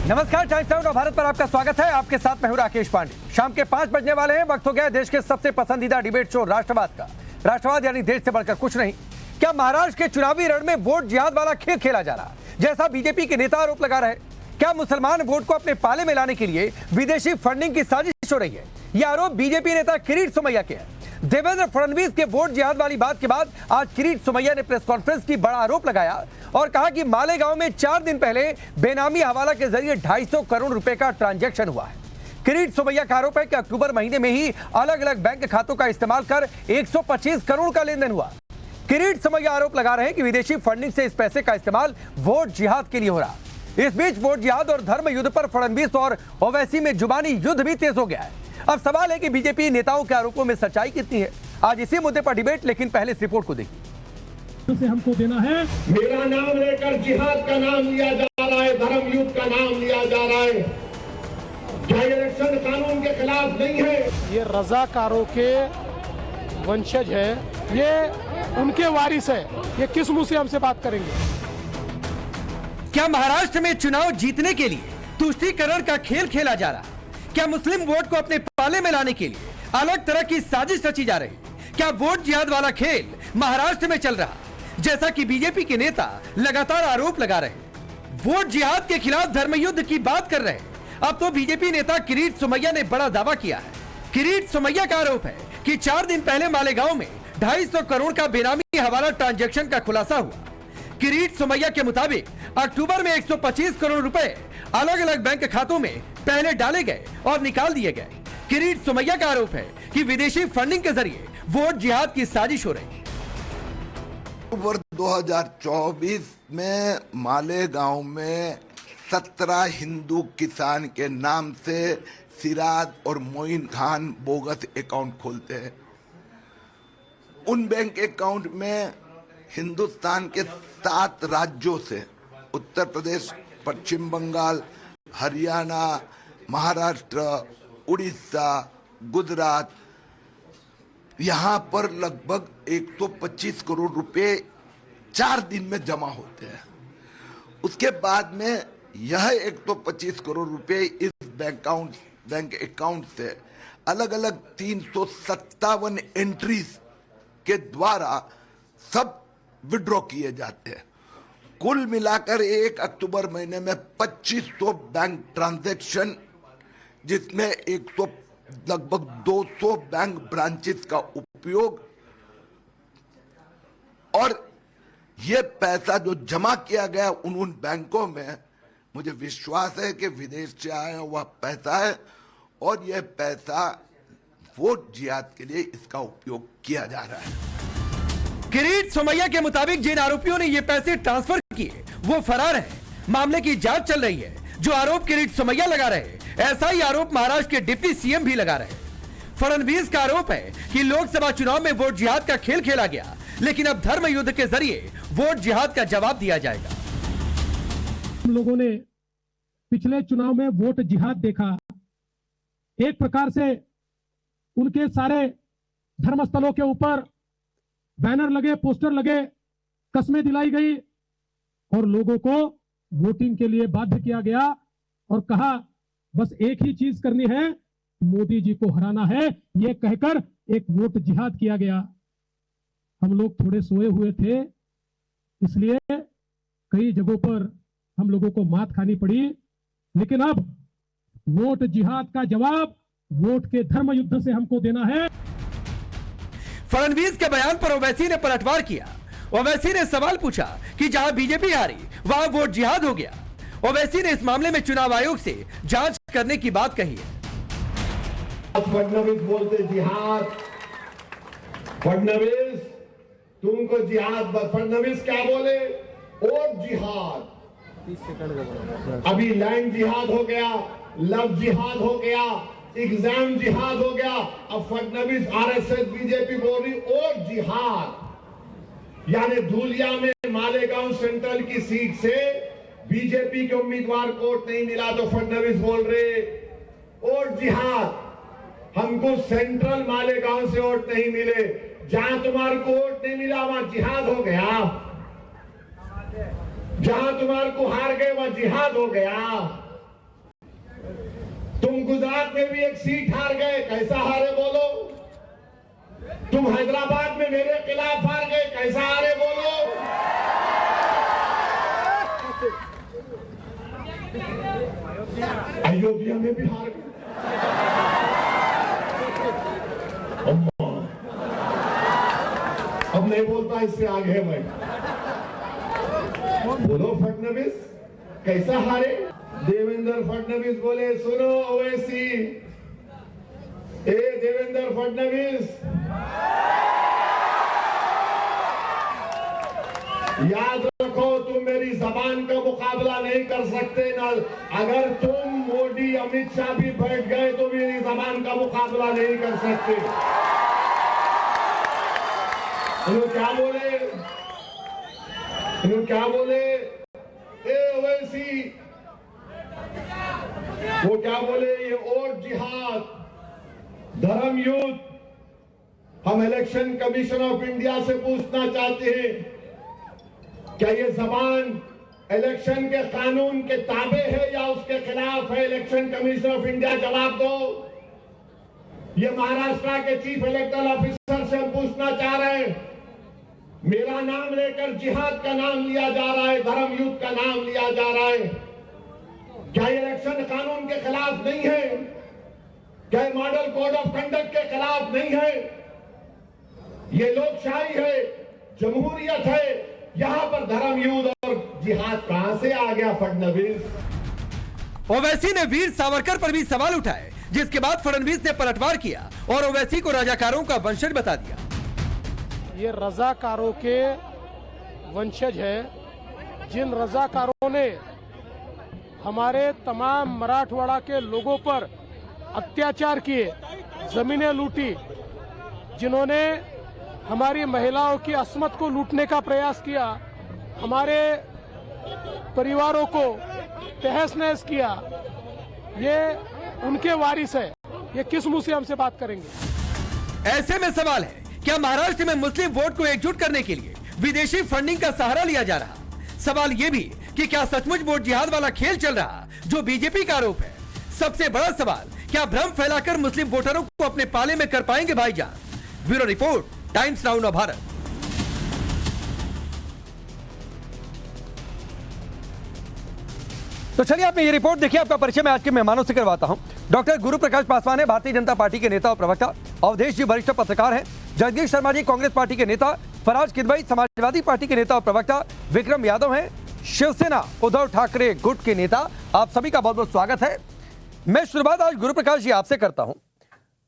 नमस्कार, times now Bharat पर आपका स्वागत है। आपके साथ मैं हूं राकेश पांडे। शाम के 5 बजने वाले हैं। वक्त हो गया देश के सबसे पसंदीदा डिबेट शो राष्ट्रवाद का। राष्ट्रवाद यानी देश से बढ़कर कुछ नहीं। क्या महाराष्ट्र के चुनावी रण में वोट जिहाद वाला खेल खेला जा रहा, जैसा बीजेपी के नेता आरोप लगा रहे? क्या मुसलमान वोट को अपने पाले में लाने के लिए विदेशी फंडिंग की साजिश हो रही है? यह आरोप बीजेपी नेता किरीट सोमैया के है। देवेंद्र फडणवीस के वोट जिहाद वाली बात के बाद आज किरीट सोमैया ने प्रेस कॉन्फ्रेंस की बड़ा आरोप लगाया और कहा कि मालेगांव में 4 दिन पहले बेनामी हवाला के जरिए 250 करोड़ रुपए का ट्रांजैक्शन हुआ है। किरीट सोमैया का आरोप है कि अक्टूबर महीने में ही अलग अलग बैंक खातों का इस्तेमाल कर 125 करोड़ का लेन देन हुआ। किरीट सोमैया आरोप लगा रहे हैं कि विदेशी फंडिंग से इस पैसे का इस्तेमाल वोट जिहाद के लिए हो रहा। इस बीच वोट जिहाद और धर्म युद्ध पर फडणवीस और ओवैसी में जुबानी युद्ध भी तेज हो गया है। अब सवाल है कि बीजेपी नेताओं के आरोपों में सच्चाई कितनी है। आज इसी मुद्दे पर डिबेट, लेकिन पहले इस रिपोर्ट को देखिए। से हमको देना है, मेरा नाम लेकर जिहाद का नाम लिया जा रहा है, धर्म युद्ध का नाम लिया जा रहा है। क्या इलेक्शन कानून के खिलाफ नहीं है? ये रजाकारों के वंशज है, ये उनके वारिस है। ये किस मुंह से हमसे बात करेंगे? क्या महाराष्ट्र में चुनाव जीतने के लिए तुष्टीकरण का खेल खेला जा रहा है? क्या मुस्लिम वोट को अपने पाले में लाने के लिए अलग तरह की साजिश रची जा रही? क्या वोट जिहाद वाला खेल महाराष्ट्र में चल रहा, जैसा कि बीजेपी के नेता लगातार आरोप लगा रहे? वोट जिहाद के खिलाफ धर्मयुद्ध की बात कर रहे। अब तो बीजेपी नेता किरीट सोमैया ने बड़ा दावा किया है। किरीट सोमैया का आरोप है कि 4 दिन पहले मालेगांव में 250 करोड़ का बेनामी हवाला ट्रांजैक्शन का खुलासा हुआ। किरीट सोमैया के मुताबिक अक्टूबर में 125 करोड़ रुपए अलग अलग बैंक खातों में पहले डाले गए और निकाल दिए गए। किरीट सोमैया का आरोप है कि विदेशी फंडिंग के जरिए वोट जिहाद की साजिश हो रही। अक्टूबर 2024 में मालेगांव में 17 हिंदू किसान के नाम से सिराज और मोइन खान बोगस अकाउंट खोलते हैं। उन बैंक अकाउंट में हिंदुस्तान के 7 राज्यों से उत्तर प्रदेश, पश्चिम बंगाल, हरियाणा, महाराष्ट्र, उड़ीसा, गुजरात, यहाँ पर लगभग 125 करोड़ रुपए 4 दिन में जमा होते हैं। उसके बाद में यह 125 करोड़ रुपए इस बैंक अकाउंट से अलग अलग 357 एंट्रीज के द्वारा सब विड्रॉ किए जाते हैं। कुल मिलाकर 1 अक्टूबर महीने में 2500 बैंक ट्रांजैक्शन, जिसमें लगभग 200 बैंक ब्रांचेस का उपयोग, और ये पैसा जो जमा किया गया उन बैंकों में, मुझे विश्वास है कि विदेश से आया हुआ पैसा है और यह पैसा वोट जिहाद के लिए इसका उपयोग किया जा रहा है। किरीट सोमैया के मुताबिक जिन आरोपियों ने ये पैसे ट्रांसफर किए वो फरार हैं। मामले की जांच चल रही है। जो आरोप किरीट सोमैया लगा रहे, ऐसा ही आरोप महाराष्ट्र के डिप्टी सीएम भी लगा रहे। फडणवीस का आरोप है कि लोकसभा चुनाव में वोट जिहाद का खेल खेला गया, लेकिन अब धर्म युद्ध के जरिए वोट जिहाद का जवाब दिया जाएगा। हम लोगों ने पिछले चुनाव में वोट जिहाद देखा। एक प्रकार से उनके सारे धर्मस्थलों के ऊपर बैनर लगे, पोस्टर लगे, कस्में दिलाई गई और लोगों को वोटिंग के लिए बाध्य किया गया और कहा बस एक ही चीज करनी है, मोदी जी को हराना है। यह कहकर एक वोट जिहाद किया गया। हम लोग थोड़े सोए हुए थे, इसलिए कई जगहों पर हम लोगों को मात खानी पड़ी, लेकिन अब वोट जिहाद का जवाब वोट के धर्म युद्ध से हमको देना है। फडणवीस के बयान पर ओवैसी ने पलटवार किया। ओवैसी ने सवाल पूछा कि जहां बीजेपी हारी वहां वोट जिहाद हो गया। ओवैसी ने इस मामले में चुनाव आयोग से जांच करने की बात कही है। फडणवीस बोलते जिहाद, फडणवीस तुमको जिहाद, फडणवीस क्या बोले? वोट जिहाद। अभी लैंड जिहाद हो गया, लव जिहाद हो गया, एग्जाम जिहाद हो गया। अब फडणवीस, आरएसएस, बीजेपी बोल रही वोट जिहाद। यानी धूलिया में मालेगांव सेंट्रल की सीट से बीजेपी के उम्मीदवार को वोट नहीं मिला तो फडणवीस बोल रहे वोट जिहाद। हमको सेंट्रल मालेगांव से वोट नहीं मिले, जहां तुम्हारे को वोट नहीं मिला वहां जिहाद हो गया। जहां तुम्हारे को हार गए वहां जिहाद हो गया। गुजरात में भी एक सीट हार गए, कैसा हारे बोलो? तुम हैदराबाद में मेरे खिलाफ हार गए, कैसा हारे बोलो? अयोध्या में भी हार गए। अम्मा, अब नहीं बोलता, इससे आगे है मैं। बोलो फडणवीस कैसा हारे? देवेंद्र फडणवीस बोले, सुनो ओवैसी, ए देवेंद्र फडणवीस, याद रखो तुम मेरी जबान का मुकाबला नहीं कर सकते ना। अगर तुम मोदी अमित शाह भी बैठ गए तो मेरी जबान का मुकाबला नहीं कर सकते। इन्होंने क्या बोले? इन्होंने क्या बोले? ए ओवैसी, वो क्या बोले? ये और जिहाद, धर्म युद्ध। हम इलेक्शन कमीशन ऑफ इंडिया से पूछना चाहते हैं, क्या ये जबान इलेक्शन के कानून के ताबे है या उसके खिलाफ है? इलेक्शन कमीशन ऑफ इंडिया जवाब दो। ये महाराष्ट्र के चीफ इलेक्टोरल ऑफिसर से हम पूछना चाह रहे हैं, मेरा नाम लेकर जिहाद का नाम लिया जा रहा है, धर्म युद्ध का नाम लिया जा रहा है, क्या ये इलेक्शन कानून के खिलाफ नहीं है? क्या ये मॉडल कोड ऑफ कंडक्ट के खिलाफ नहीं है? ये लोकशाही है, जमहूरियत है, यहां पर धर्म युद्ध और जिहाद कहां से आ गया? फडणवीस। ओवैसी ने वीर सावरकर पर भी सवाल उठाए, जिसके बाद फडणवीस ने पलटवार किया और ओवैसी को राजाकारों का वंशज बता दिया। ये रजाकारों के वंशज है, जिन रजाकारों ने हमारे तमाम मराठवाड़ा के लोगों पर अत्याचार किए, जमीनें लूटी, जिन्होंने हमारी महिलाओं की अस्मत को लूटने का प्रयास किया, हमारे परिवारों को तहस नहस किया, ये उनके वारिस है। ये किस मुंह से हमसे बात करेंगे? ऐसे में सवाल है, क्या महाराष्ट्र में मुस्लिम वोट को एकजुट करने के लिए विदेशी फंडिंग का सहारा लिया जा रहा? सवाल यह भी कि क्या सचमुच वोट जिहाद वाला खेल चल रहा जो बीजेपी का आरोप है? सबसे बड़ा सवाल, क्या भ्रम फैलाकर मुस्लिम वोटरों को अपने पाले में कर पाएंगे भाईजान? ब्यूरो रिपोर्ट, टाइम्स नाउ नव भारत। तो चलिए आपने ये रिपोर्ट देखिए। आपका परिचय मैं आज के मेहमानों से करवाता हूं। डॉक्टर गुरु प्रकाश पासवान है, भारतीय जनता पार्टी के नेता और प्रवक्ता। अवधेश जी वरिष्ठ पत्रकार हैं। जगदीश शर्मा जी कांग्रेस पार्टी के नेता। फराज किदवई समाजवादी पार्टी के नेता और प्रवक्ता। विक्रम यादव हैं शिवसेना उद्धव ठाकरे गुट के नेता। आप सभी का बहुत बहुत स्वागत है। मैं शुरुआत आज गुरु प्रकाश जी आपसे करता हूं।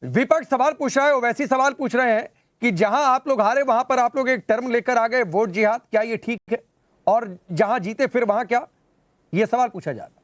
विपक्ष सवाल पूछ रहा है, वैसी सवाल पूछ रहे हैं कि जहां आप लोग हारे वहां पर आप लोग एक टर्म लेकर आ गए, वोट जिहाद, क्या ये ठीक है? और जहां जीते फिर वहां क्या? ये सवाल पूछा जा रहा है।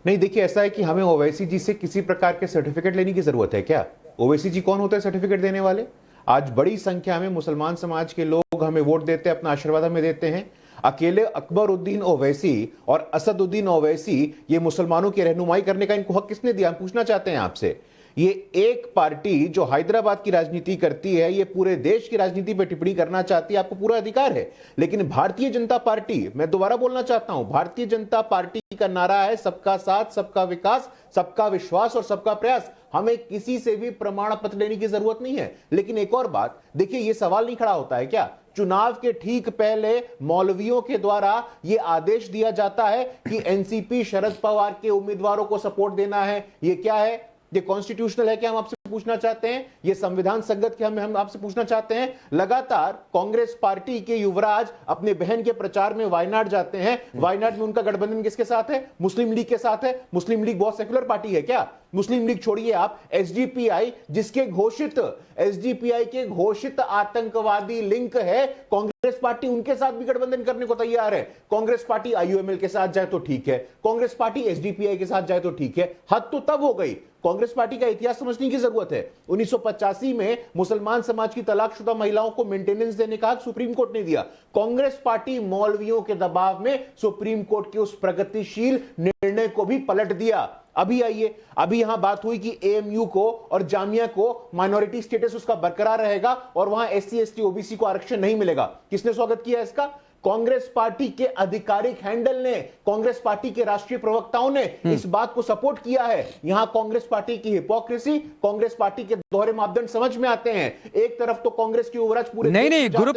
नहीं, देखिए ऐसा है कि हमें ओवैसी जी से किसी प्रकार के सर्टिफिकेट लेने की जरूरत है क्या? ओवैसी जी कौन होते हैं सर्टिफिकेट देने वाले? आज बड़ी संख्या में मुसलमान समाज के लोग हमें वोट देते हैं, अपना आशीर्वाद हमें देते हैं। अकेले अकबरुद्दीन ओवैसी और असदुद्दीन ओवैसी ये मुसलमानों की रहनुमाई करने का इनको हक किसने दिया? हम पूछना चाहते हैं आपसे। ये एक पार्टी जो हैदराबाद की राजनीति करती है, ये पूरे देश की राजनीति पर टिप्पणी करना चाहती है, आपको पूरा अधिकार है। लेकिन भारतीय जनता पार्टी, मैं दोबारा बोलना चाहता हूं, भारतीय जनता पार्टी का नारा है सबका साथ, सबका विकास, सबका विश्वास और सबका प्रयास। हमें किसी से भी प्रमाण पत्र लेने की जरूरत नहीं है। लेकिन एक और बात देखिए, यह सवाल नहीं खड़ा होता है क्या? चुनाव के ठीक पहले मौलवियों के द्वारा यह आदेश दिया जाता है कि एनसीपी शरद पवार के उम्मीदवारों को सपोर्ट देना है। यह क्या है? ये कॉन्स्टिट्यूशनल है क्या? हम आपसे पूछना चाहते हैं। ये संविधान संगत के हम आपसे पूछना चाहते हैं। लगातार कांग्रेस पार्टी के युवराज अपने बहन के प्रचार में वायनाड जाते हैं। वायनाड में उनका गठबंधन किसके साथ है? मुस्लिम लीग के साथ है। मुस्लिम लीग बहुत सेकुलर पार्टी है क्या? मुस्लिम लीग छोड़िए आप, एसडीपीआई जिसके घोषित आतंकवादी लिंक है, कांग्रेस पार्टी उनके साथ भी गठबंधन करने को तैयार है। कांग्रेस पार्टी आईयूएमएल के साथ जाए तो ठीक है, कांग्रेस पार्टी एसडीपीआई के साथ जाए तो ठीक है। हद तो तब हो गई। कांग्रेस पार्टी का इतिहास समझने की जरूरत है। 1985 में मुसलमान समाज की तलाकशुदा महिलाओं को मेंटेनेंस देने का हक सुप्रीम कोर्ट ने दिया। कांग्रेस पार्टी मौलवियों के दबाव में सुप्रीम कोर्ट के उस प्रगतिशील निर्णय को भी पलट दिया। अभी आइए, अभी यहां बात हुई कि एएमयू को और जामिया को माइनॉरिटी स्टेटस उसका बरकरार रहेगा और वहां एससी एसटी ओबीसी को आरक्षण नहीं मिलेगा। किसने स्वागत किया इसका? कांग्रेस पार्टी के आधिकारिक हैंडल ने, कांग्रेस पार्टी के राष्ट्रीय प्रवक्ताओं ने इस बात को सपोर्ट किया है। यहां कांग्रेस पार्टी की हिपोक्रेसी, कांग्रेस पार्टी के दोहरे मापदंड समझ में आते हैं। एक तरफ तो कांग्रेस की उवराज पूरे नहीं गुरु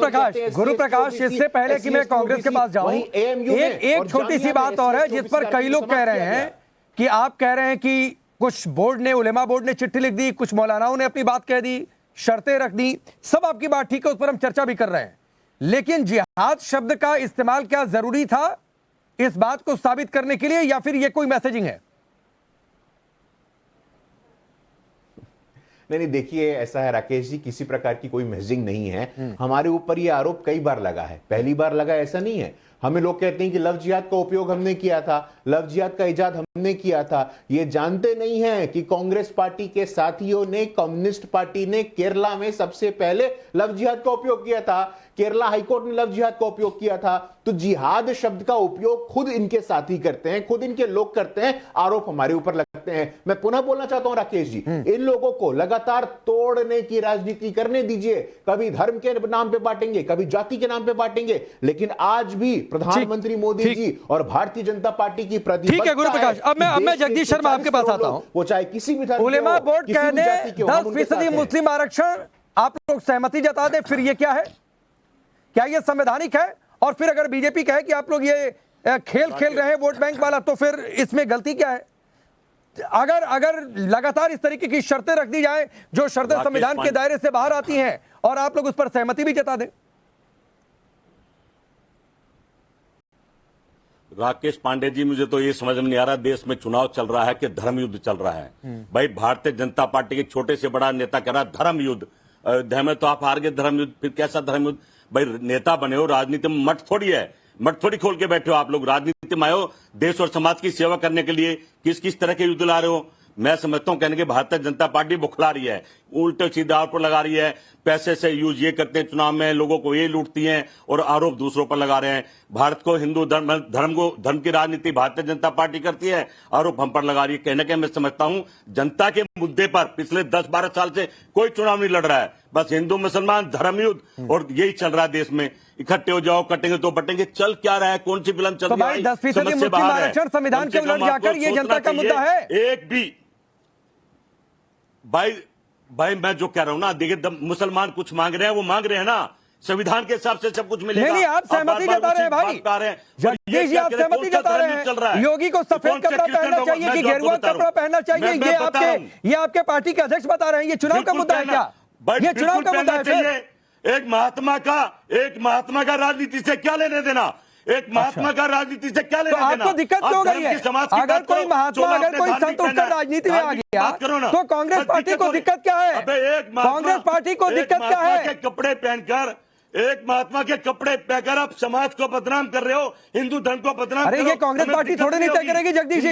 प्रकाश, इससे पहले कि मैं कांग्रेस के पास जाऊं, एक छोटी सी बात और है जिस पर कई लोग कह रहे हैं कि आप कह रहे हैं कि कुछ बोर्ड ने, उलेमा बोर्ड ने चिट्ठी लिख दी, कुछ मौलानाओं ने अपनी बात कह दी, शर्तें रख दी, सब आपकी बात ठीक है, उस पर हम चर्चा भी कर रहे हैं, लेकिन जिहाद शब्द का इस्तेमाल क्या जरूरी था इस बात को साबित करने के लिए, या फिर यह कोई मैसेजिंग है? नहीं देखिए, ऐसा है राकेश जी, किसी प्रकार की कोई मैसेजिंग नहीं है। हमारे ऊपर ये आरोप कई बार लगा है, पहली बार लगा ऐसा नहीं है। हमें लोग कहते हैं कि लव जिहाद का उपयोग हमने किया था, लव जिहाद का इजाद हमने किया था। ये जानते नहीं हैं कि कांग्रेस पार्टी के साथियों ने, कम्युनिस्ट पार्टी ने केरला में सबसे पहले लव जिहाद का उपयोग किया था। केरला हाईकोर्ट ने लव जिहाद का उपयोग किया था। तो जिहाद शब्द का उपयोग खुद इनके साथी करते हैं, खुद इनके लोग करते हैं, आरोप हमारे ऊपर लगते हैं। मैं पुनः बोलना चाहता हूं राकेश जी, इन लोगों को लगातार तोड़ने की राजनीति करने दीजिए। कभी धर्म के नाम पे बांटेंगे, कभी जाति के नाम पे बांटेंगे, लेकिन आज भी प्रधानमंत्री मोदी जी और भारतीय जनता पार्टी की ठीक है गुरु प्रकाश, अब मैं जगदीश शर्मा आपके पास आता हूं। वो चाहे किसी भी धर्म, उलेमा बोर्ड कह दे 10% मुस्लिम आरक्षण, आप लोग सहमति जता दें, फिर ये क्या है? क्या ये संवैधानिक है? और फिर अगर बीजेपी कहे कि आप लोग ये खेल खेल रहे हैं वोट बैंक वाला, तो फिर इसमें गलती क्या है? अगर लगातार इस तरीके की शर्तें रख दी जाए जो शर्तें संविधान के दायरे से बाहर आती हैं, और आप लोग उस पर सहमति भी जता दें। राकेश पांडे जी, मुझे तो ये समझ में नहीं आ रहा, देश में चुनाव चल रहा है कि धर्म युद्ध चल रहा है। भाई भारतीय जनता पार्टी के छोटे से बड़ा नेता कह रहा है धर्म युद्ध। अयोध्या में तो आप हार गए, धर्म युद्ध फिर कैसा धर्म युद्ध? भाई नेता बने हो, राजनीति में मठ थोड़ी है, मठ थोड़ी खोल के बैठे हो आप लोग। राजनीति में आयो देश और समाज की सेवा करने के लिए, किस किस तरह के युद्ध ला रहे हो? मैं समझता हूं कहने के भारतीय जनता पार्टी बुखला रही है, उल्टे सीधे आरोप पर लगा रही है, पैसे से यूज ये करते हैं चुनाव में, लोगों को ये लूटती हैं और आरोप दूसरों पर लगा रहे हैं। भारत को हिंदू धर्म की राजनीति भारतीय जनता पार्टी करती है, आरोप हम पर लगा रही है। कहने के मैं समझता हूं जनता के मुद्दे पर पिछले 10-12 साल से कोई चुनाव नहीं लड़ रहा है, बस हिंदू मुसलमान धर्म युद्ध और यही चल रहा है देश में। इकट्ठे हो जाओ, कटेंगे तो बटेंगे, चल क्या रहा है? कौन सी फिल्म चल रही है? 10% मुस्लिम आरक्षण संविधान के उलट जाकर ये जनता का मुद्दा है। एक भी भाई मैं जो कह रहा हूं ना, देखिए मुसलमान कुछ मांग रहे हैं, वो मांग रहे हैं ना, संविधान के हिसाब से सब कुछ मिलेगा। नहीं, आप सहमति जता रहे हैं भाई, जगदीश जी आप सहमति जता रहे हैं। योगी को सफेद कपड़ा पहनना चाहिए कि गेरुआ कपड़ा पहनना चाहिए, ये आपके पार्टी के अध्यक्ष बता रहे हैं। ये चुनाव का मुद्दा है क्या? ये चुनाव का मुद्दा है? एक महात्मा का राजनीति से क्या लेने देना? एक महात्मा का राजनीति से क्या लेना देना? आपको दिक्कत क्यों हो रही है? अगर कोई महात्मा, अगर कोई संत उठकर राजनीति में आ गया तो कांग्रेस पार्टी को दिक्कत क्या है? कांग्रेस पार्टी को दिक्कत क्या है? कपड़े पहनकर, एक महात्मा के कपड़े पहनकर आप समाज को बदनाम कर रहे हो, हिंदू धर्म को बदनाम। अरे ये कांग्रेस पार्टी थोड़ी नहीं तय करेगी जगदीश जी,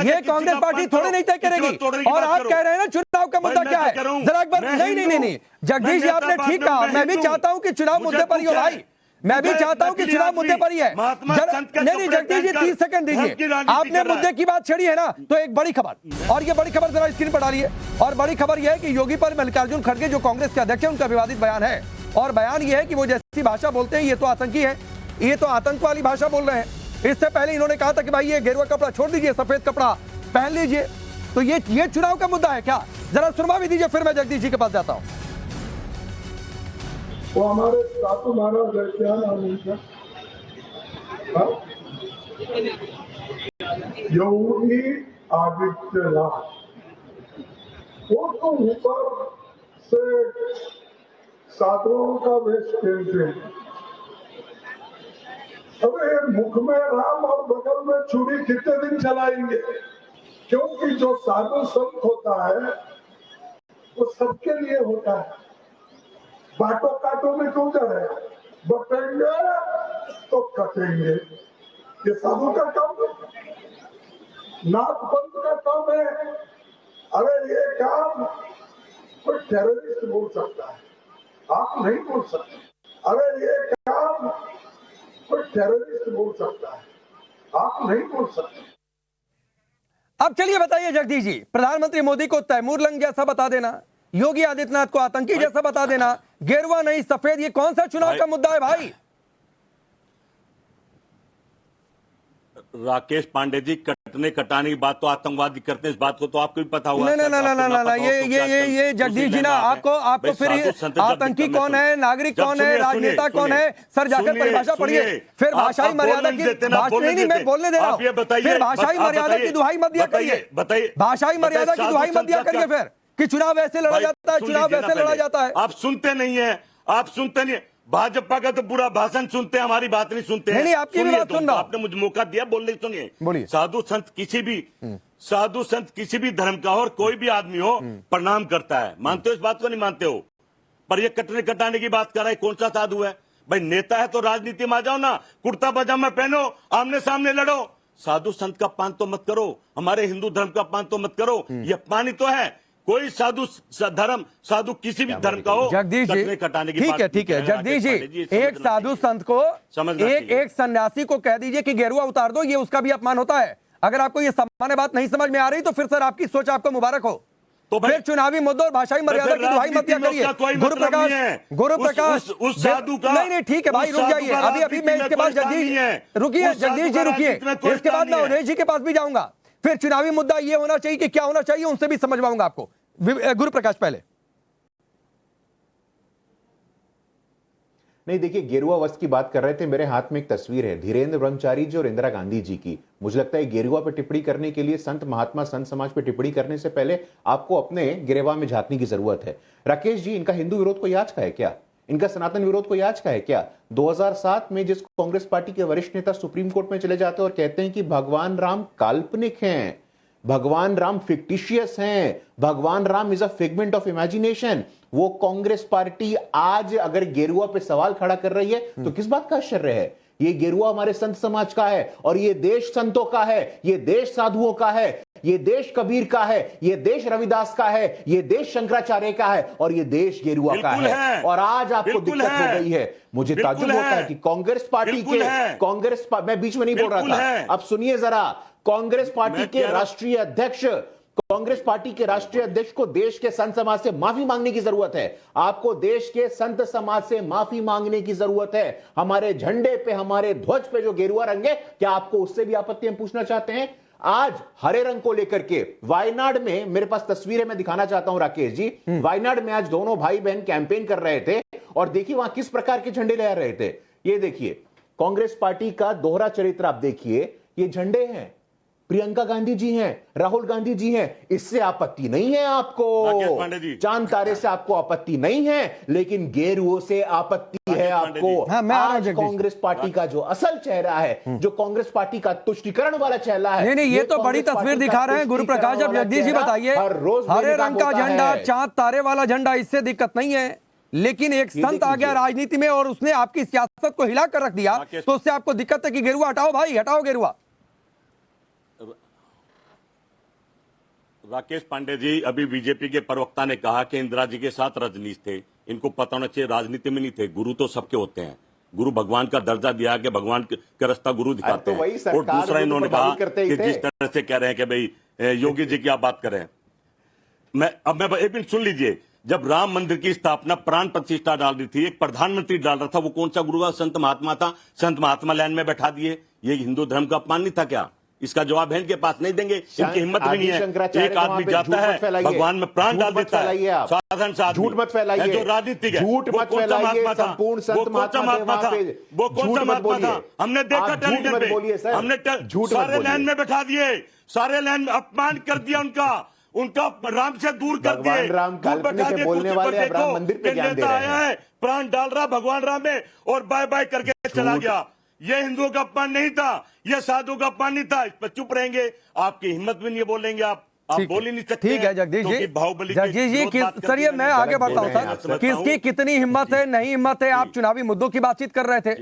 ये कांग्रेस पार्टी थोड़ी नहीं तय करेगी। और आप कह रहे हैं ना चुनाव का मुद्दा क्या है? जरा एक बार, नहीं जगदीश जी आपने ठीक कहा, मैं भी चाहता हूं कि चुनाव मुद्दे पर ही हो भाई, मैं भी चाहता हूं कि चुनाव मुद्दे पर ही है। नहीं जगदीश जी 30 सेकंड दीजिए, आपने मुद्दे की बात छेड़ी है ना, तो एक बड़ी खबर, और ये बड़ी खबर जरा स्क्रीन पर डालिए। और बड़ी खबर यह है कि योगी पर मल्लिकार्जुन खड़गे जो कांग्रेस के अध्यक्ष हैं उनका विवादित बयान है, और बयान यह है कि वो जैसी भाषा बोलते हैं ये तो आतंकी है, ये तो आतंक वाली भाषा बोल रहे हैं। इससे पहले इन्होंने कहा था कि भाई ये गेरुआ कपड़ा छोड़ दीजिए, सफेद कपड़ा पहन लीजिए। तो ये चुनाव का मुद्दा है क्या? जरा सुनवा भी दीजिए, फिर मैं जगदीश जी के पास जाता हूं। वो हमारे सातु महाराज क्या नाम उनका, योगी आदित्यनाथ, वो तो ऊपर से साधुओं का वेश पहनते हैं। अरे मुख में राम और बगल में छुरी कितने दिन चलाएंगे? क्योंकि जो साधु संत होता है वो सबके लिए होता है। बाटो काटो में क्यों जा रहे? बटेंगे तो कटेंगे, ये साधु का काम है, नाथ पंथ का काम है। अरे ये काम कोई टेररिस्ट बोल सकता है, आप नहीं बोल सकते। अरे ये काम कोई टेररिस्ट बोल सकता है, आप नहीं बोल सकते। अब चलिए बताइए जगदीश जी, प्रधानमंत्री मोदी को तैमूर लंग जैसा बता देना, योगी आदित्यनाथ को आतंकी जैसा बता देना, गेरुआ नहीं सफेद, ये कौन सा चुनाव का मुद्दा है भाई? राकेश पांडे जी, कटने कटाने की बात तो आतंकवादी करते हैं, इस बात को तो आपको भी पता होगा। ना ये जगदीश जी ना, आपको फिर आतंकी कौन है, नागरिक कौन है, राजनेता कौन है, सर जाकर परिभाषा पढ़िए, फिर भाषाई मर्यादा की नहीं, मैं बोलने दे रहा हूं, फिर भाषाई मर्यादा की दुहाई मत दिया करिए, बताइए, भाषाई मर्यादा की दुहाई मत दिया करिए फिर कि चुनाव ऐसे लड़ा जाता है, चुनाव ऐसे लड़ा जाता है। आप सुनते नहीं है, आप सुनते नहीं। भाजपा का तो पूरा भाषण सुनते हैं, हमारी बात नहीं सुनते हैं। नहीं, आपकी भी बात सुन रहा हूं। आपने मुझे मौका दिया बोलने, सुनिए। बोलिए। साधु संत किसी भी धर्म का हो और कोई भी आदमी हो, प्रणाम करता है। मानते हो इस बात को? नहीं मानते हो? पर ये कटने कटाने की बात कर रहा है, कौन सा साधु है भाई? नेता है तो राजनीति में आ जाओ ना, कुर्ता पजामा पहनो, आमने सामने लड़ो। साधु संत का अपमान तो मत करो, हमारे हिंदू धर्म का अपमान तो मत करो, ये अपमान ही तो है। कोई साधु किसी भी धर्म का हो, जगदीश जी, कटाने की ठीक है जगदीश जी, एक साधु संत को, एक सन्यासी को कह दीजिए कि गेरुआ उतार दो, ये उसका भी अपमान होता है। अगर आपको ये सामान्य बात नहीं समझ में आ रही तो फिर सर आपकी सोच आपको मुबारक हो। तो फिर चुनावी मुद्दों और भाषाई मर्यादा की दुहाई मत दिया करिए। गुरुप्रकाश उस साधु का नहीं ठीक है भाई, रुक जाइए, अभी मैं इसके बाद जगदीश जी रुकिए, इसके बाद मैं उदय जी के पास भी जाऊंगा। फिर चुनावी मुद्दा ये होना चाहिए कि क्या होना चाहिए, उनसे भी समझवाऊंगा आपको। गुरुप्रकाश पहले। नहीं, देखिए, गेरुआ वस्त्र की बात कर रहे थे, मेरे हाथ में एक तस्वीर है धीरेन्द्र ब्रह्मचारी जी और इंदिरा गांधी जी की। मुझे लगता है गेरुआ पे टिप्पणी करने के लिए, संत महात्मा संत समाज पे टिप्पणी करने से पहले आपको अपने गिरेवा में झांकने की जरूरत है। राकेश जी, इनका हिंदू विरोध को याद का है क्या? इनका सनातन विरोध को याद का है क्या? 2007 में जिस कांग्रेस पार्टी के वरिष्ठ नेता सुप्रीम कोर्ट में चले जाते हैं और कहते हैं कि भगवान राम काल्पनिक हैं, भगवान राम फिक्टिशियस हैं, भगवान Ram is a figment of imagination, वो कांग्रेस पार्टी आज अगर गेरुआ पे सवाल खड़ा कर रही है तो किस बात का आश्चर्य है? ये गेरुआ हमारे संत समाज का है और ये देश संतों का है, ये देश साधुओं का है, ये देश कबीर का है, ये देश रविदास का है, ये देश शंकराचार्य का है और ये देश गेरुआ का है। और आज आपको दिक्कत हो गई है। मुझे ताज्जुब होता है कि कांग्रेस पार्टी के मैं बीच में नहीं बोल रहा था, अब सुनिए जरा, कांग्रेस पार्टी के राष्ट्रीय अध्यक्ष, कांग्रेस पार्टी के राष्ट्रीय अध्यक्ष को देश के संत समाज से माफी मांगने की जरूरत है। आपको देश के संत समाज से माफी मांगने की जरूरत है। हमारे झंडे पे, हमारे ध्वज पे जो गेरुआ रंग है, क्या आपको उससे भी आपत्ति हम पूछना चाहते हैं? आज हरे रंग को लेकर के वायनाड में, मेरे पास तस्वीरें मैं दिखाना चाहता हूं राकेश जी, वायनाड में आज दोनों भाई बहन कैंपेन कर रहे थे और देखिए वहां किस प्रकार के झंडे ले रहे थे। ये देखिए, कांग्रेस पार्टी का दोहरा चरित्र आप देखिए, ये झंडे हैं, प्रियंका गांधी जी हैं, राहुल गांधी जी हैं, इससे आपत्ति नहीं है आपको, चांद तारे से आपको आपत्ति नहीं है, लेकिन गेरुओं से आपत्ति है आपको। आज कांग्रेस पार्टी का जो असल चेहरा है, जो कांग्रेस पार्टी का तुष्टीकरण वाला चेहरा है, नहीं ये तो बड़ी तस्वीर दिखा रहे हैं गुरुप्रकाश। अब जगदीश जी बताइए, हरे रंग का झंडा, चांद तारे वाला झंडा, इससे दिक्कत नहीं है, लेकिन एक संत आ गया राजनीति में और उसने आपकी सियासत को हिला कर रख दिया, तो उससे आपको दिक्कत है कि गेरुआ हटाओ भाई, हटाओ गेरुआ। राकेश पांडे जी, अभी बीजेपी के प्रवक्ता ने कहा कि इंदिरा जी के साथ रजनीश थे, इनको पता होना चाहिए राजनीति में नहीं थे। गुरु तो सबके होते हैं, गुरु भगवान का दर्जा दिया कि भगवान का रास्ता गुरु दिखाते हैं। और दूसरा इन्होंने कहा कि जिस तरह से कह रहे हैं कि भाई योगी जी की आप बात करें, मैं एक मिनट सुन लीजिए, जब राम मंदिर की स्थापना प्राण प्रतिष्ठा डाल रही थी, एक प्रधानमंत्री डाल रहा था, वो कौन सा गुरु का? संत महात्मा था। संत महात्मा लाइन में बैठा दिए, ये हिंदू धर्म का अपमान नहीं था क्या? इसका जवाब है इनके पास, नहीं देंगे, इनकी हिम्मत भी नहीं है। एक आदमी जाता है भगवान में प्राण डाल देता है, साधारण सा आदमी, झूठ मत फैलाइए, जो राजनीतिक है, झूठ मत फैलाइए, संपूर्ण संत महात्मा था, वो कौन सा महात्मा था? हमने देखा टेलीविजन पे, हमने सारे लाइन में बैठा दिए, सारे लाइन में अपमान कर दिया उनका राम से दूर कर दिए, बोलने वाले राम मंदिर पे ज्ञान दे रहे हैं। आया है, प्राण डाल रहा भगवान राम में और बाय बाय करके चला गया। ये हिंदुओं का अपमान नहीं था, ये साधु का अपमान नहीं था, इस पर चुप रहेंगे। आपकी हिम्मत भी नहीं बोलेंगे, आप बोल ही नहीं सकते। ठीक है जगदीश जी, जगदीश जी, सर ये मैं आगे बढ़ता हूं सर, किसकी कितनी हिम्मत है, नहीं हिम्मत है। आप चुनावी मुद्दों की बातचीत कर रहे थे,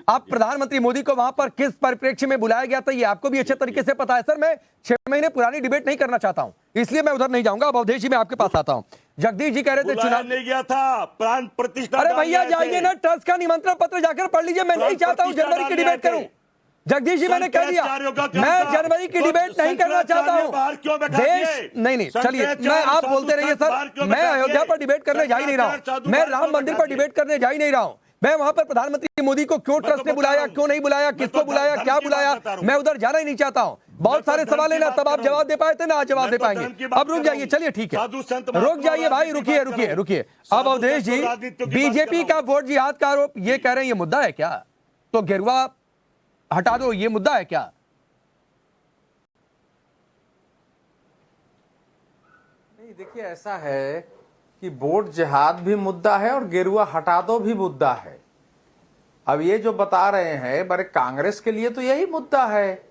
आप प्रधानमंत्री मोदी को वहां पर किस परिप्रेक्ष्य में बुलाया गया था, ये आपको भी अच्छे तरीके से पता है। सर मैं 6 महीने पुरानी डिबेट नहीं करना चाहता हूं, इसलिए मैं उधर नहीं जाऊंगा। अब अवधेश जी मैं आपके पास आता हूं। जगदीश जी कह रहे थे चुनाव नहीं गया था, प्राण प्रतिष्ठा। अरे भैया जाइए ना, ट्रस्ट का निमंत्रण पत्र जाकर पढ़ लीजिए। मैं नहीं चाहता हूं जनवरी की डिबेट करूं। जगदीश जी मैंने कह दिया, मैं जनवरी की डिबेट नहीं करना चाहता हूं। देश नहीं, चलिए मैं, आप बोलते रहिए सर, मैं अयोध्या पर डिबेट करने जा ही नहीं रहा हूं, मैं राम मंदिर पर डिबेट करने जा ही नहीं रहा हूं। मैं वहां पर प्रधानमंत्री मोदी को क्यों ट्रस्ट ने बुलाया, क्यों नहीं बुलाया, किसको बुलाया, क्या बुलाया, मैं उधर जाना ही नहीं चाहता हूं। बहुत सारे सवाल है ना, तब आप जवाब दे पाए थे ना, आज जवाब दे पाएंगे। अब रुक जाइए, चलिए ठीक है, रुक जाइए भाई, रुकिए रुकिए रुकिए। अब अवधेश जी, बीजेपी का वोट जिहाद का आरोप ये कह रहे हैं, ये मुद्दा है क्या? तो गेरुआ हटा दो, ये मुद्दा है क्या? नहीं, देखिए ऐसा है कि वोट जिहाद भी मुद्दा है और गेरुआ हटा दो भी मुद्दा है। अब ये जो बता रहे हैं, बड़े कांग्रेस के लिए तो यही मुद्दा है।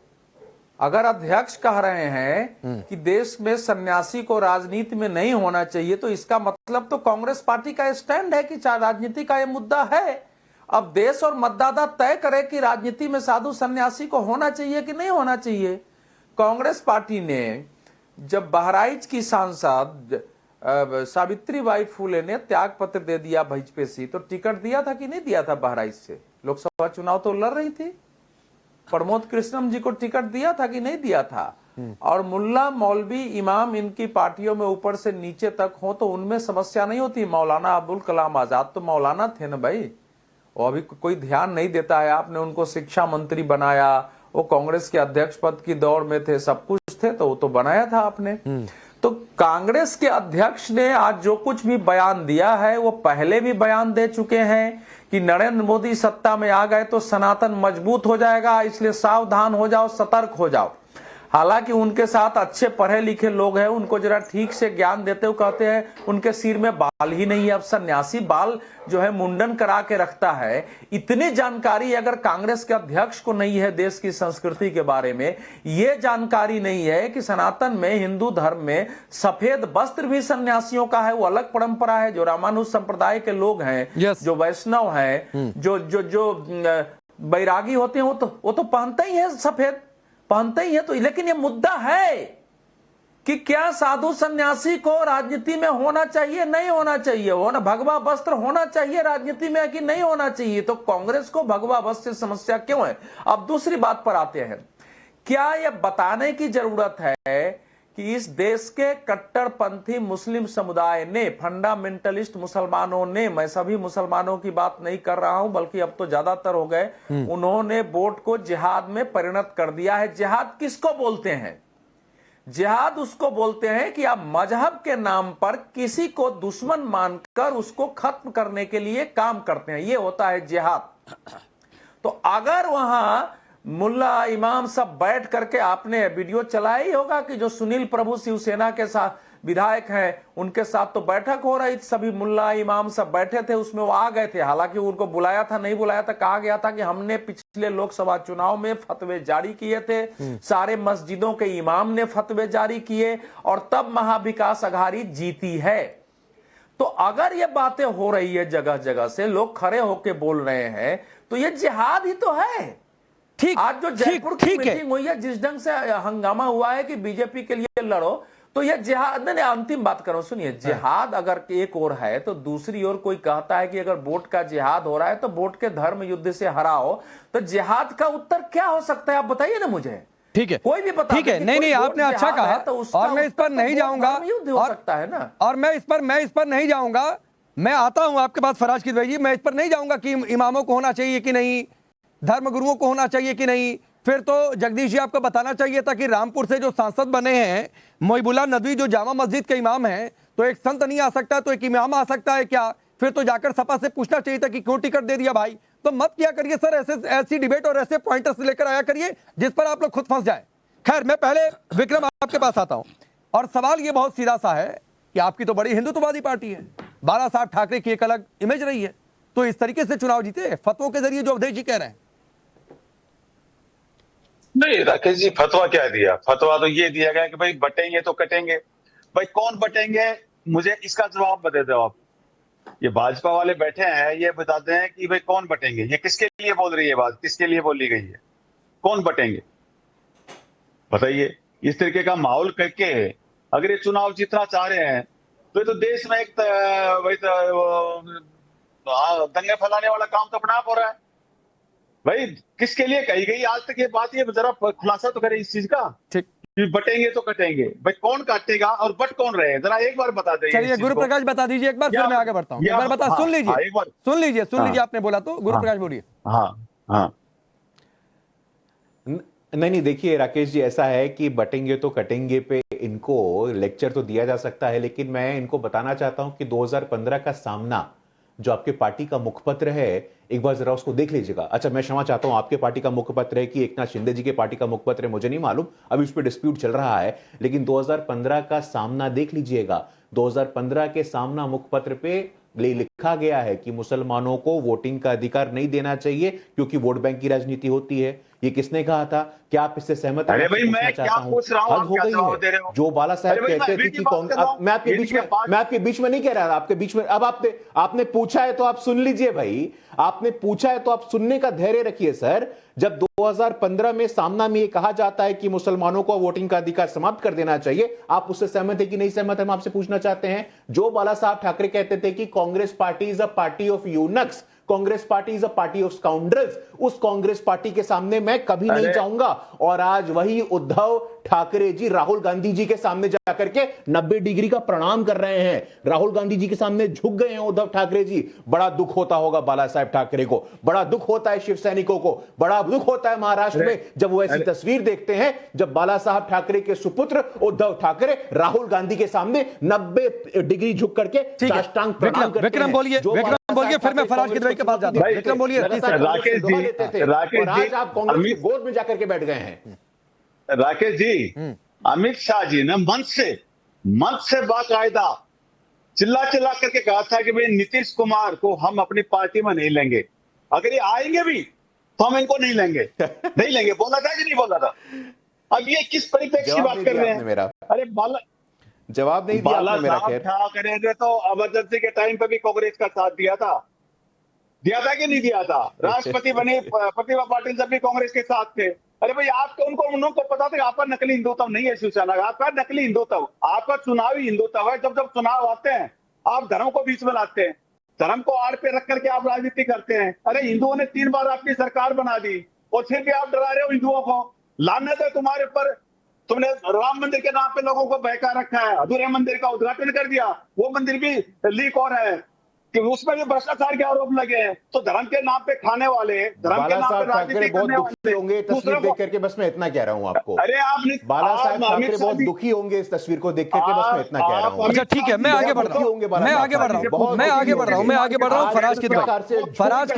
अगर अध्यक्ष कह रहे हैं कि देश में सन्यासी को राजनीति में नहीं होना चाहिए, तो इसका मतलब तो कांग्रेस पार्टी का स्टैंड है कि राजनीति का ये मुद्दा है। अब देश और मतदाता तय करे कि राजनीति में साधु सन्यासी को होना चाहिए कि नहीं होना चाहिए। कांग्रेस पार्टी ने जब बहराइच की सांसद सावित्रीबाई फूले ने त्याग पत्र दे दिया भाजपा, तो टिकट दिया था कि नहीं दिया था? बहराइच से लोकसभा चुनाव तो लड़ रही थी, प्रमोद कृष्णम जी को टिकट दिया था कि नहीं दिया था? और मुल्ला मौलवी इमाम इनकी पार्टियों में ऊपर से नीचे तक हो तो उनमें समस्या नहीं होती। मौलाना अब्दुल कलाम आजाद तो मौलाना थे ना भाई, वो अभी कोई ध्यान नहीं देता है। आपने उनको शिक्षा मंत्री बनाया, वो कांग्रेस के अध्यक्ष पद की दौड़ में थे, सब कुछ थे, तो वो तो बनाया था आपने। तो कांग्रेस के अध्यक्ष ने आज जो कुछ भी बयान दिया है, वो पहले भी बयान दे चुके हैं कि नरेंद्र मोदी सत्ता में आ गए तो सनातन मजबूत हो जाएगा, इसलिए सावधान हो जाओ, सतर्क हो जाओ। हालांकि उनके साथ अच्छे पढ़े लिखे लोग हैं, उनको जरा ठीक से ज्ञान देते हुए कहते हैं उनके सिर में बाल ही नहीं है। अब सन्यासी बाल जो है मुंडन करा के रखता है। इतनी जानकारी अगर कांग्रेस के अध्यक्ष को नहीं है देश की संस्कृति के बारे में, ये जानकारी नहीं है कि सनातन में, हिंदू धर्म में सफेद वस्त्र भी सन्यासियों का है, वो अलग परंपरा है। जो रामानुज संप्रदाय के लोग हैं, जो वैष्णव हैं, जो बैरागी होते हैं, वो तो पहनते ही है, सफेद पहनते ही है। तो लेकिन ये मुद्दा है कि क्या साधु सन्यासी को राजनीति में होना चाहिए, नहीं होना चाहिए, होना भगवा वस्त्र होना चाहिए राजनीति में कि नहीं होना चाहिए? तो कांग्रेस को भगवा वस्त्र से समस्या क्यों है? अब दूसरी बात पर आते हैं। क्या यह बताने की जरूरत है कि इस देश के कट्टरपंथी मुस्लिम समुदाय ने, फंडामेंटलिस्ट मुसलमानों ने, मैं सभी मुसलमानों की बात नहीं कर रहा हूं बल्कि अब तो ज्यादातर हो गए, उन्होंने वोट को जिहाद में परिणत कर दिया है। जिहाद किसको बोलते हैं? जिहाद उसको बोलते हैं कि आप मजहब के नाम पर किसी को दुश्मन मानकर उसको खत्म करने के लिए काम करते हैं, ये होता है जिहाद। तो अगर वहां मुल्ला इमाम सब बैठ करके, आपने वीडियो चलाया ही होगा कि जो सुनील प्रभु शिवसेना के साथ विधायक हैं, उनके साथ तो बैठक हो रही थी, सभी मुल्ला इमाम सब बैठे थे, उसमें वो आ गए थे। हालांकि उनको बुलाया था, नहीं बुलाया था, कहा गया था कि हमने पिछले लोकसभा चुनाव में फतवे जारी किए थे, सारे मस्जिदों के इमाम ने फतवे जारी किए और तब महाविकास अघाड़ी जीती है। तो अगर ये बातें हो रही है, जगह जगह से लोग खड़े होकर बोल रहे हैं, तो ये जिहाद ही तो है। ठीक, आज जो जयपुर की मीटिंग हुई है, जिस ढंग से हंगामा हुआ है कि बीजेपी के लिए लड़ो, तो यह जिहाद, नहीं अंतिम बात करो, सुनिए, जिहाद अगर एक ओर है तो दूसरी ओर कोई कहता है कि अगर वोट का जिहाद हो रहा है तो वोट के धर्म युद्ध से हराओ, तो जिहाद का उत्तर क्या हो सकता है? आप बताइए ना मुझे। ठीक है, कोई भी बता। ठीक है, नहीं आपने अच्छा कहा, और मैं इस पर नहीं जाऊंगा, युद्ध हो सकता है ना, और मैं इस पर नहीं जाऊंगा। मैं आता हूं आपके पास फराज की जी, मैं इस पर नहीं जाऊंगा कि इमामों को होना चाहिए कि नहीं, धर्म गुरुओं को होना चाहिए कि नहीं। फिर तो जगदीश जी आपको बताना चाहिए था कि रामपुर से जो सांसद बने हैं मोहिबुल्लाह नदवी, जो जामा मस्जिद के इमाम हैं, तो एक संत नहीं आ सकता तो एक इमाम आ सकता है क्या? फिर तो जाकर सपा से पूछना चाहिए था कि क्यों टिकट दे दिया भाई। तो मत किया करिए सर ऐसी डिबेट और ऐसे पॉइंटर्स लेकर आया करिए जिस पर आप लोग खुद फंस जाए। खैर, मैं पहले विक्रम आपके पास आता हूं, और सवाल ये बहुत सीधा सा है कि आपकी तो बड़ी हिंदुत्ववादी पार्टी है, बाला साहब ठाकरे की एक अलग इमेज रही है, तो इस तरीके से चुनाव जीते फतवों के जरिए, जो अवधेश जी कह रहे हैं? नहीं राकेश जी, फतवा क्या दिया? फतवा तो ये दिया गया कि भाई बटेंगे तो कटेंगे। भाई कौन बटेंगे, मुझे इसका जवाब बता दो आप। ये भाजपा वाले बैठे हैं, ये बताते हैं कि भाई कौन बटेंगे। ये किसके लिए बोल रही है बात, किसके लिए बोली गई है, कौन बटेंगे बताइए? इस तरीके का माहौल करके अगर ये चुनाव जीतना चाह रहे हैं तो ये तो देश में एक दंगे फैलाने वाला काम तो अपना आप हो रहा है। भाई किसके लिए कही गई आज तक ये बात, ये जरा खुलासा तो करे इस चीज का। ठीक। कि बटेंगे तो कटेंगे। भाई कौन काटेगा और बट कौन रहे, जरा एक बार बता दें। चलिए गुरु प्रकाश बता दीजिए एक बार, फिर मैं आगे बढ़ता हूँ। एक बार बता, सुन लीजिए, सुन लीजिए, आपने बोला तो गुरु प्रकाश बोलिए। हाँ नहीं देखिए राकेश जी, ऐसा है कि बटेंगे तो कटेंगे पे इनको लेक्चर तो दिया जा सकता है, लेकिन मैं इनको बताना चाहता हूं कि 2015 का सामना जो आपके पार्टी का मुखपत्र है, एक बार जरा उसको देख लीजिएगा। अच्छा, मैं क्षमा चाहता हूं, आपके पार्टी का मुखपत्र है कि एकनाथ शिंदे जी के पार्टी का मुखपत्र है, मुझे नहीं मालूम, अभी उस पर डिस्प्यूट चल रहा है, लेकिन 2015 का सामना देख लीजिएगा। 2015 के सामना मुखपत्र पे लिखा गया है कि मुसलमानों को वोटिंग का अधिकार नहीं देना चाहिए क्योंकि वोट बैंक की राजनीति होती है। ये किसने कहा था? क्या आप इससे सहमत हैं? अरे भाई मैं क्या पूछ रहा हूं, हद हो गई है। जो बाला साहब कहते थे कि मैं आपके बीच में नहीं कह रहा, आपके बीच में, अब आपने पूछा है तो आप सुन लीजिए भाई, आपने पूछा है तो आप सुनने का धैर्य रखिए सर। जब 2015 में सामना में ये कहा जाता है कि मुसलमानों को वोटिंग का अधिकार समाप्त कर देना चाहिए, आप उससे सहमत है कि नहीं सहमत है? हम आपसे पूछना चाहते हैं। जो बाला साहब ठाकरे कहते थे कि Congress party is a party of eunuchs, Congress party is a party of scoundrels, उस कांग्रेस पार्टी के सामने मैं कभी नहीं जाऊंगा। और आज वही उद्धव ठाकरे जी राहुल गांधी जी के सामने जाकर के 90 डिग्री का प्रणाम कर रहे हैं, राहुल गांधी जी के सामने झुक गए हैं उद्धव ठाकरे जी। बड़ा दुख होता होगा बाला साहब ठाकरे को, बड़ा दुख होता है शिव सैनिकों को, बड़ा दुख होता है महाराष्ट्र में जब वो ऐसी तस्वीर देखते हैं जब बाला साहब ठाकरे के सुपुत्र उद्धव ठाकरे राहुल गांधी के सामने 90 डिग्री झुक करके साष्टांग प्रणाम करते हैं। विक्रम बोलिए, फिर मैं फराज किदवई के पास जाता हूं। विक्रम बोलिए। राकेश जी, आज आप कांग्रेस की गोद में जाकर के बैठ गए हैं। राकेश जी, अमित शाह जी ने मंच से बाकायदा चिल्ला करके कहा था कि भाई नीतीश कुमार को हम अपनी पार्टी में नहीं लेंगे, अगर ये आएंगे भी तो हम इनको नहीं लेंगे। बोला था कि नहीं बोला था? अब ये किस परिप्रेक्ष्य की बात कर रहे हैं? मेरा अरे जवाब नहीं दिया आपने मेरा। खैर ठाकरे ने तो इमरजेंसी के टाइम पे भी कांग्रेस का साथ दिया था कि नहीं दिया था? राष्ट्रपति बने प्रतिभा पाटिल जब भी कांग्रेस के साथ थे। अरे भाई आपको उनको पता था कि आपका नकली हिंदुत्व नहीं है शिवसेना का, आपका नकली हिंदुत्व, आपका चुनावी हिंदुत्व है। जब चुनाव आते हैं आप धर्म को बीच में लाते हैं, धर्म को आड़ पे रख करके आप राजनीति करते हैं। अरे हिंदुओं ने 3 बार आपकी सरकार बना दी और फिर भी आप डरा रहे हो हिंदुओं को। लानत है तुम्हारे ऊपर, तुमने राम मंदिर के नाम पे लोगों को बहका रखा है, अधूरे मंदिर का उद्घाटन कर दिया, वो मंदिर भी लीक हो रहा है कि उसमें भी भ्रष्टाचार के आरोप लगे हैं। तो धर्म के नाम पे खाने वाले, धर्म के नाम पे राजनीति करने वाले होंगे तस्वीर देख करके, बस मैं इतना कह रहा हूं आपको। अरे आपने बाला साहब ठाकरे बहुत दुखी होंगे इस तस्वीर को देख करके, बस मैं इतना कह रहा हूं। अच्छा ठीक है, मैं आगे बढ़ रहा हूं। फराज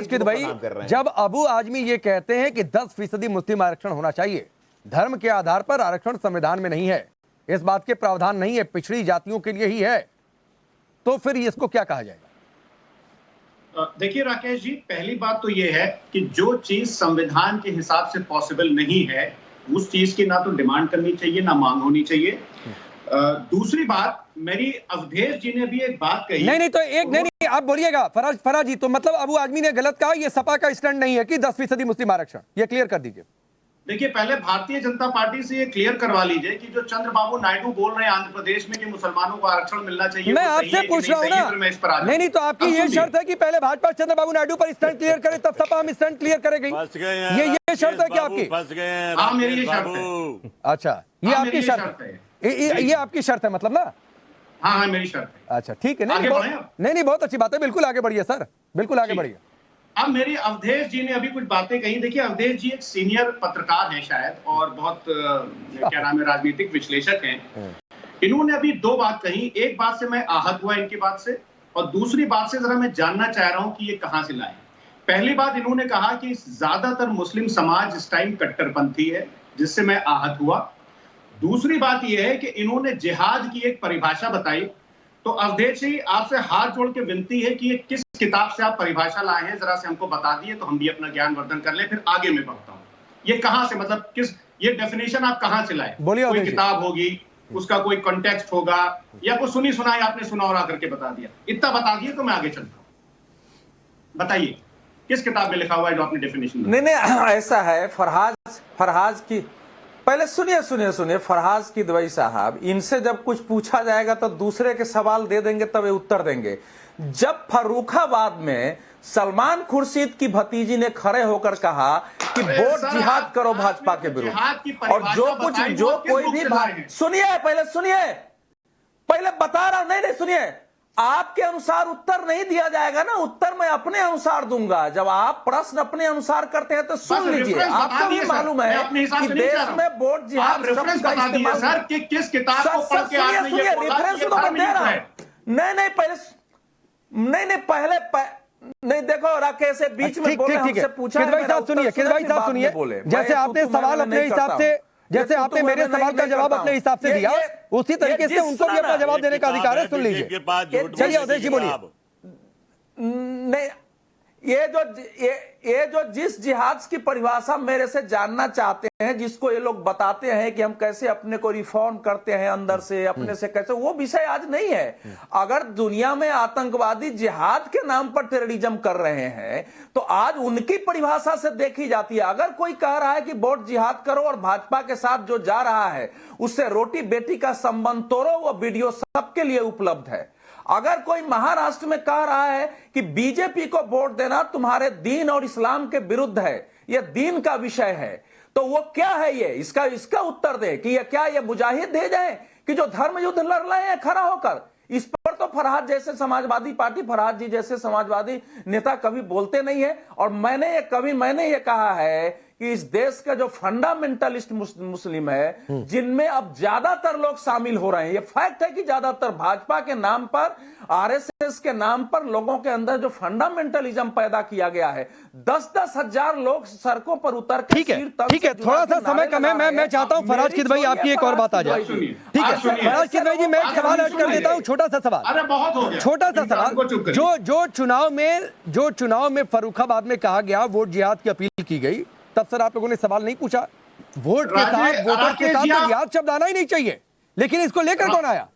किदवई, जब अबू आजमी ये कहते हैं कि 10% मुस्लिम आरक्षण होना चाहिए, धर्म के आधार पर आरक्षण संविधान में नहीं है, इस बात के प्रावधान नहीं है, पिछड़ी जातियों के लिए ही है, तो फिर इसको क्या कहा जाएगा? देखिए राकेश जी, पहली बात तो यह है कि जो चीज संविधान के हिसाब से पॉसिबल नहीं है उस चीज की ना तो डिमांड करनी चाहिए ना मांग होनी चाहिए। दूसरी बात, मेरी अवधेश जी ने भी एक बात कही। नहीं, आप बोलिएगा फराज जी, तो मतलब अबू आजमी ने गलत कहा, ये सपा का स्टैंड नहीं है कि 10% मुस्लिम आरक्षण, ये क्लियर कर दीजिए। देखिए, पहले भारतीय जनता पार्टी से ये क्लियर करवा लीजिए कि जो चंद्रबाबू नायडू बोल रहे हैं आंध्र प्रदेश में कि मुसलमानों को आरक्षण मिलना चाहिए, मैं आपसे पूछ रहा हूँ ना। नहीं, तो आपकी ये शर्त है कि पहले भाजपा चंद्रबाबू नायडू पर स्टैंड क्लियर करे, तब सपा हम स्टैंड क्लियर करेगी। ये शर्त है क्या आपकी? हाँ, मेरी ये शर्त है। अच्छा, ये आपकी शर्त है, ये आपकी शर्त है मतलब ना? हाँ, मेरी शर्त है। अच्छा ठीक है, नहीं, बहुत अच्छी बात है, बिल्कुल आगे बढ़िए सर, बिल्कुल आगे बढ़िए। अब मेरी अवधेश जी ने अभी कुछ बातें कही। देखिए, अवधेश जी एक सीनियर पत्रकार हैं शायद, और बहुत क्या नाम है, राजनीतिक विश्लेषक हैं। इन्होंने अभी 2 बात कही। एक बात से मैं आहत हुआ इनकी बात से, और दूसरी बात से जरा मैं जानना चाह रहा हूं कि ये कहां से लाए। पहली बात, इन्होंने कहा कि ज्यादातर मुस्लिम समाज इस टाइम कट्टरपंथी है, जिससे मैं आहत हुआ। दूसरी बात यह है कि इन्होंने जिहाद की एक परिभाषा बताई। तो अवधेश जी, आपसे हाथ जोड़ के विनती है कि ये किस किताब से आप परिभाषा लाए हैं, जरा से हमको बता दिए तो हम भी अपना ज्ञान वर्धन कर लें, फिर आगे मैं बढ़ता हूं। ये कहां से, मतलब किस, ये डेफिनेशन आप कहां से लाए? कोई किताब होगी, उसका कोई कॉन्टेक्स्ट होगा, या कोई सुनी सुनाई आपने सुना और आकर के बता दिया? इतना बता दिए तो मैं आगे चलता हूं। बताइए किस किताब में लिखा हुआ है जो आपने डेफिनेशन? नहीं, ऐसा है फरहाज की, पहले सुनिए फरहाज किदवई साहब, इनसे जब कुछ पूछा जाएगा तो दूसरे के सवाल दे देंगे तब ये उत्तर देंगे। जब फर्रुखाबाद में सलमान खुर्शीद की भतीजी ने खड़े होकर कहा कि अरे वोट सर, जिहाद करो आप भाजपा आपने के विरुद्ध। जिहाद की और जो परिभाषा कुछ बताई, जो वो किस कोई बुक भी से लाए हैं? सुनिए, पहले सुनिए, पहले बता रहा हूं, नहीं सुनिए, आपके अनुसार उत्तर नहीं दिया जाएगा ना, उत्तर मैं अपने अनुसार दूंगा। जब आप प्रश्न अपने अनुसार करते हैं तो सुन लीजिए। रेफरेंस बता आपको भी दिए सर, मालूम मैं है अपने हिसाब कि से नहीं देश कह रहा हूं। में वोट जिहाद आप रेफरेंस शब्द का बता दिए इस्तेमाल सर कि किस किताब को पढ़ के आपने सुनिए, ये बोला कि रेफरेंस ये तो मैं धर्म दे युद्ध रहा है। हूं। नहीं पहले नहीं पहले नहीं, देखो राकेश से बीच में ठीक बोले, ठीक ठीक है। हमसे पूछा किद है, भाई मेरा साहब उत्तर सुनिए, किद सुने, भाई फिर साहब बाद सुनिए, में बोले। जैसे मैं आपने तू-तू सवाल मैं अपने नहीं हिसाब करता से, हूं। जैसे ये आपने तू-तू मेरे मैं सवाल का नहीं जवाब करता अपने हिसाब से हूं। दिया, उसी तरीके से जिस उनको भी अपना तरह- जवाब देने का अधिकार है। सुन लीजिए, के पास झूठ चलिए बोलने अवधेश जी की बोलिए। किताब। नहीं, ये जो जिस जिहाद की परिभाषा मेरे से जानना चाहते हैं, जिसको ये लोग बताते हैं कि हम कैसे अपने को रिफॉर्म करते हैं अंदर से, अपने से कैसे, वो विषय आज नहीं है। अगर दुनिया में आतंकवादी जिहाद के नाम पर टेररिज्म कर रहे हैं तो आज उनकी परिभाषा से देखी जाती है। अगर कोई कह रहा है कि वोट जिहाद करो और भाजपा के साथ जो जा रहा है उससे रोटी बेटी का संबंध तोड़ो, वो वीडियो सबके लिए उपलब्ध है। अगर कोई महाराष्ट्र में कह रहा है कि बीजेपी को वोट देना तुम्हारे दीन और इस्लाम के विरुद्ध है, यह दीन का विषय है, तो वो क्या है, ये इसका उत्तर दे कि ये क्या ये मुजाहिद है जाए कि जो धर्म युद्ध लड़ रहे हैं खड़ा होकर। इस पर तो फरहाद जैसे समाजवादी पार्टी, फरहाद जी जैसे समाजवादी नेता कभी बोलते नहीं है। और मैंने ये कहा है कि इस देश का जो फंडामेंटलिस्ट मुस्लिम है, जिनमें अब ज्यादातर लोग शामिल हो रहे हैं, ये फैक्ट है कि ज्यादातर भाजपा के नाम पर, आरएसएस के नाम पर लोगों के अंदर जो फंडामेंटलिज्म पैदा किया गया है, 10-10 हजार लोग सड़कों पर उतर के ठीक है, थोड़ा सा समय कम है। मैं चाहता हूं फराज किद भाई आपकी एक और बात आ जाए। ठीक है फराज किद भाई जी, मैं एक सवाल ऐड कर देता हूं, छोटा सा सवाल। अरे बहुत हो गया, छोटा सा इंसान को चुप करिए। सवाल। जो चुनाव में फर्रुखाबाद में कहा गया वोट जिहाद की अपील की गई, तब सर आप लोगों ने सवाल नहीं पूछा? वोट के साथ, वोटर के साथ तो जिहाद शब्द आना ही नहीं चाहिए, लेकिन इसको लेकर कौन आया?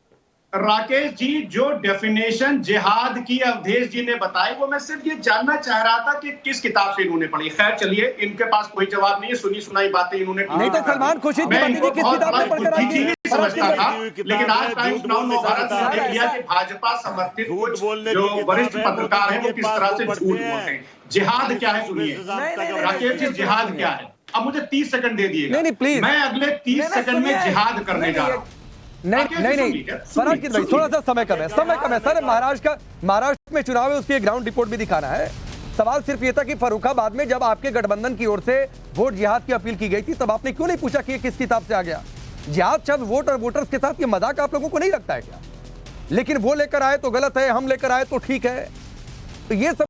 राकेश जी, जो डेफिनेशन जिहाद की अवधेश जी ने बताई, वो मैं सिर्फ ये जानना चाह रहा था कि किस किताब से इन्होंने पढ़ी। खैर चलिए, इनके पास कोई जवाब नहीं है, सुनी सुनाई बातें इन्होंने नहीं तो सलमान खुर्शीद की पत्नी किस किताब से पढ़कर आई थी? समझता था, लेकिन आज टाइम्स नाउ नवभारत ने देख लिया कि भाजपा समर्थित कुछ जो वरिष्ठ पत्रकार हैं वो किस तरह से झूठ बोलते हैं। जिहाद क्या है सुनिए राकेश जी, जिहाद क्या है? अब मुझे 30 सेकंड दे दिए। नहीं प्लीज, मैं अगले 30 सेकंड में जिहाद करने जा रहा हूँ। नहीं फराज किद भाई, थोड़ा सा समय कम है सर। महाराष्ट्र में चुनाव है, उसकी एक ग्राउंड रिपोर्ट भी दिखाना है। सवाल सिर्फ ये था कि फर्रुखाबाद में जब आपके गठबंधन की ओर से वोट जिहाद की अपील की गई थी, तब आपने क्यों नहीं पूछा कि ये किस किताब से आ गया? जिहाद शब्द वोट और वोटर्स के साथ ये मजाक आप लोगों को नहीं लगता है क्या? लेकिन वो लेकर आए तो गलत है, हम लेकर आए तो ठीक है। तो ये सब